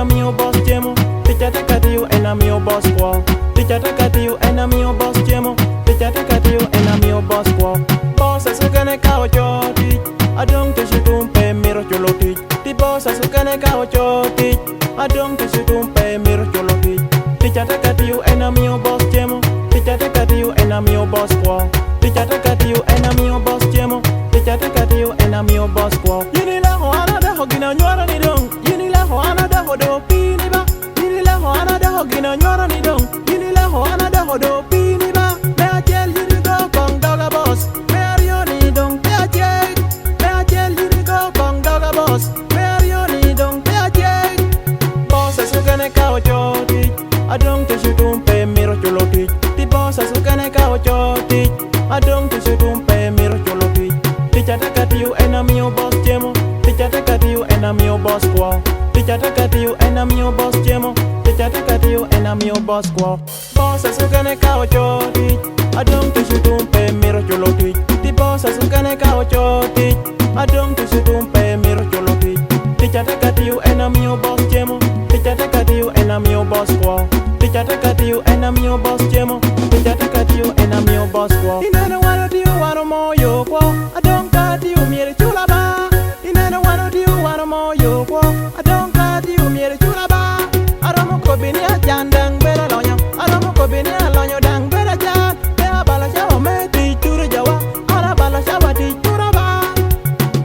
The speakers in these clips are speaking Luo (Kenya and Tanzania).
mio boss chemo. Ticha taka tiu ena mio boss kwa. Ticha taka tiu ena mio boss chemo. Ticha taka tiu ena mio boss kwa. Boss asukane kao choti. Adong tishutumpe miro choloti. Ti boss asukane kao choti. Adong tishutumpe miro choloti. Ticha taka tiu ena mio boss chemo. Ticha taka tiu ena mio boss kwa. Ticha taka tiu ena mio boss chemo. Ticha taka tiu ena mio boss kwa. Yini la ho anada ho gina nyora ni dong. Yini la ho anada ho do pini ba. Yini la ho anada ho gina nyora ni dong. Yini la ho anada ho do pini ba. Me achel yini go kong doga boss. Me ario ni dong me achel. Me achel yini go kong doga boss. Me ario ni dong me achel. Boss asukane kao choti. Adong tishutumpe miro choloti. Ti boss asukane kao choti. Adong tishutumpe miro choloti. Ticha taka tiu ena mio boss chemo. Ticha taka tiu ena mio boss kwa. Ticha taka tiu ena mio boss chemo. Ticha taka tiu ena mio boss kwa. Boss asukane kao choti. Adong tishutumpe miro choloti. Ti boss asukane kao choti. Adong tishutumpe miro choloti. Ticha taka tiu ena mio boss chemo. Ticha taka tiu ena mio boss kwa. Ticha taka tiu ena mio boss chemo. Ticha taka tiu ena mio boss kwa. Inena wano tiu wano moyo kwa. Adong ka tiu miere chula ba. Inena wano tiu wano moyo kwa. Adong ka tiu miere chula ba. Aromo ko bini a jandang bera lonyo. Aromo ko bini a lonyo dang bera jan. Bea bala shawa me ti chura jawa. Ara bala shawa ti chura ba.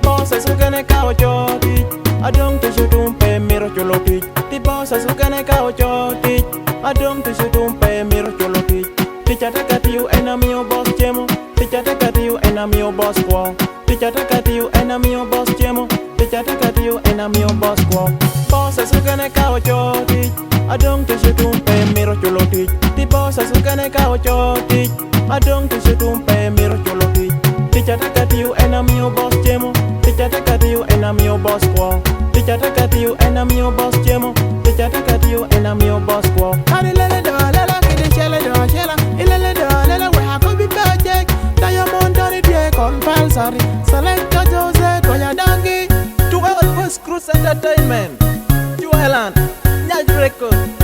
Boss asukane kao choti. Adong tishutumpe miro choloti. Ti boss asukane kao choti. Adong tishutumpe miro choloti. Ticha taka tiu ena mio boss chemo. Ticha taka tiu ena mio boss kwa. Ticha taka tiu ena mio boss chemo. Ticha taka tiu ena mio boss kwa. Boss asukane kao choti. Adong tishutumpe miro choloti. Ti boss asukane kao choti. Adong tishutumpe miro choloti. Ticha taka tiu ena mio boss chemo. Ticha taka tiu ena mio boss kwa. Ticha taka tiu ena mio boss chemo. Ticha taka tiu ena mio boss kwa. Ani lele do lele kidi chele do chela. Ilele do lele we hakobi project. Diamond dari die compulsory. Select Jose Toya Dangi. To all First Cruise Entertainment. Juelan Nyaj Record.